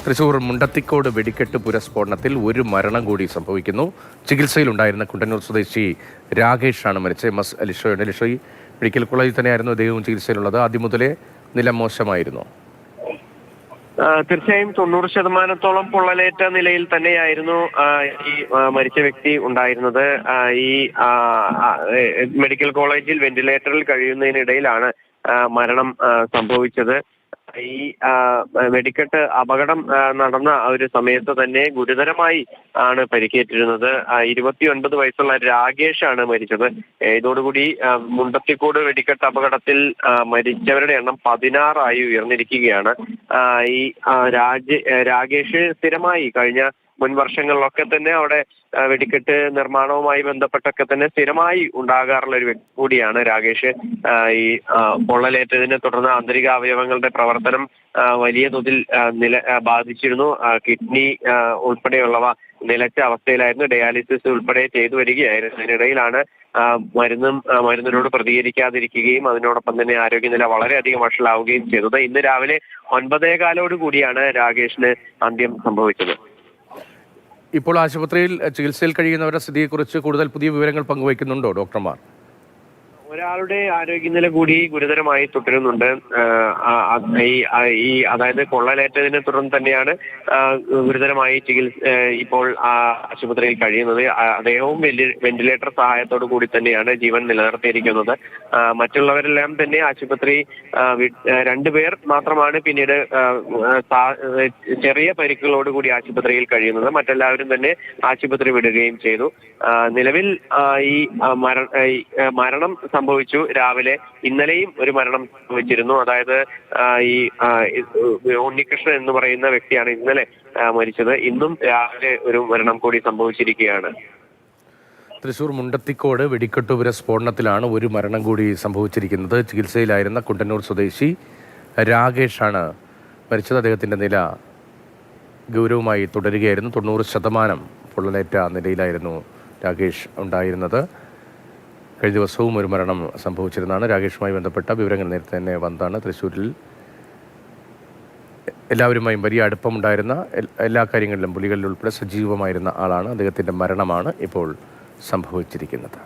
തൃശൂർ മുണ്ടത്തിക്കോട് വെടിക്കെട്ട് പുരസ്ഫോടനത്തിൽ ഒരു മരണം കൂടി സംഭവിക്കുന്നു. ചികിത്സയിലുണ്ടായിരുന്ന കുണ്ടന്നൂർ സ്വദേശി രാകേഷാണ് മരിച്ചത്. എം എസ് അലിഷോയുടെ അലിഷോയി മെഡിക്കൽ കോളേജിൽ തന്നെയായിരുന്നു അദ്ദേഹവും ചികിത്സയിലുള്ളത്. ആദ്യം മുതലേ നില മോശമായിരുന്നു. തീർച്ചയായും 90% പൊള്ളലേറ്റ നിലയിൽ തന്നെയായിരുന്നു ഈ മരിച്ച വ്യക്തി ഉണ്ടായിരുന്നത്. ഈ മെഡിക്കൽ കോളേജിൽ വെന്റിലേറ്ററിൽ കഴിയുന്നതിനിടയിലാണ് മരണം സംഭവിച്ചത്. ഈ വെടിക്കെട്ട് അപകടം നടന്ന ഒരു സമയത്ത് തന്നെ ഗുരുതരമായി ആണ് പരിക്കേറ്റിരുന്നത്. 29 വയസ്സുള്ള രാകേഷാണ് മരിച്ചത്. ഇതോടുകൂടി മുണ്ടത്തിക്കോട് വെടിക്കെട്ട് അപകടത്തിൽ മരിച്ചവരുടെ എണ്ണം 16 ഉയർന്നിരിക്കുകയാണ്. ഈ രാകേഷ് സ്ഥിരമായി കഴിഞ്ഞ മുൻ വർഷങ്ങളിലൊക്കെ തന്നെ അവിടെ വെടിക്കെട്ട് നിർമ്മാണവുമായി ബന്ധപ്പെട്ടൊക്കെ തന്നെ സ്ഥിരമായി ഉണ്ടാകാറുള്ള ഒരു വ്യക്തി കൂടിയാണ് രാകേഷ്. ഈ പൊള്ളലേറ്റതിനെ തുടർന്ന് ആന്തരിക അവയവങ്ങളുടെ പ്രവർത്തനം വലിയ തോതിൽ ബാധിച്ചിരുന്നു. കിഡ്നി ഉൾപ്പെടെയുള്ളവ നിലച്ച അവസ്ഥയിലായിരുന്നു. ഡയാലിസിസ് ഉൾപ്പെടെ ചെയ്തു വരികയായിരുന്നു. അതിനിടയിലാണ് മരുന്നിനോട് പ്രതികരിക്കാതിരിക്കുകയും അതിനോടൊപ്പം തന്നെ ആരോഗ്യനില വളരെയധികം വഷളാവുകയും ചെയ്തത്. ഇന്ന് രാവിലെ 9:15 കൂടിയാണ് രാകേഷിന് അന്ത്യം സംഭവിച്ചത്. ഇപ്പോൾ ആശുപത്രിയിൽ ചികിത്സയിൽ കഴിയുന്നവരുടെ സ്ഥിതിയെക്കുറിച്ച് കൂടുതൽ പുതിയ വിവരങ്ങൾ പങ്കുവയ്ക്കുന്നുണ്ടോ ഡോക്ടർമാർ? ഒരാളുടെ ആരോഗ്യനില കൂടി ഗുരുതരമായി തുടരുന്നുണ്ട്. അതായത് പൊള്ളലേറ്റതിനെ തുടർന്ന് തന്നെയാണ് ഗുരുതരമായി ഇപ്പോൾ ആശുപത്രിയിൽ കഴിയുന്നത്. അദ്ദേഹവും വെന്റിലേറ്റർ സഹായത്തോടു കൂടി തന്നെയാണ് ജീവൻ നിലനിർത്തിയിരിക്കുന്നത്. മറ്റുള്ളവരെല്ലാം തന്നെ ആശുപത്രി 2 പേർ മാത്രമാണ് പിന്നീട് ചെറിയ പരിക്കുകളോടുകൂടി ആശുപത്രിയിൽ കഴിയുന്നത്. മറ്റെല്ലാവരും തന്നെ ആശുപത്രി വിടുകയും ചെയ്തു. നിലവിൽ ഈ മരണം സംഭവിച്ചു. രാവിലെ ഇന്നലെയും ഒരു മരണം സംഭവിച്ചിരുന്നു. അതായത് ഈ ഉണ്ണികൃഷ്ണൻ എന്ന് പറയുന്ന വ്യക്തിയാണ് ഇന്നലെ മരിച്ചത്. ഇന്നും രാവിലെ ഒരു മരണം കൂടി സംഭവിച്ചിരിക്കുകയാണ്. തൃശൂർ മുണ്ടത്തിക്കോട് വെടിക്കെട്ടുപുര സ്ഫോടനത്തിലാണ് ഒരു മരണം കൂടി സംഭവിച്ചിരിക്കുന്നത്. ചികിത്സയിലായിരുന്ന കുണ്ടന്നൂർ സ്വദേശി രാകേഷാണ് മരിച്ചത്. അദ്ദേഹത്തിൻ്റെ നില ഗൗരവമായി തുടരുകയായിരുന്നു. 90% പൊള്ളലേറ്റ നിലയിലായിരുന്നു രാകേഷ് ഉണ്ടായിരുന്നത്. കഴിഞ്ഞ ദിവസവും ഒരു മരണം സംഭവിച്ചിരുന്നതാണ്. രാകേഷുമായി ബന്ധപ്പെട്ട വിവരങ്ങൾ നേരത്തെ തന്നെ വന്നതാണ്. തൃശ്ശൂരിൽ എല്ലാവരുമായും വലിയ അടുപ്പമുണ്ടായിരുന്ന, എല്ലാ കാര്യങ്ങളിലും പുലികളിൽ ഉൾപ്പെടെ സജീവമായിരുന്ന ആളാണ്. അദ്ദേഹത്തിൻ്റെ മരണമാണ് ഇപ്പോൾ സംഭവിച്ചിരിക്കുന്നത്.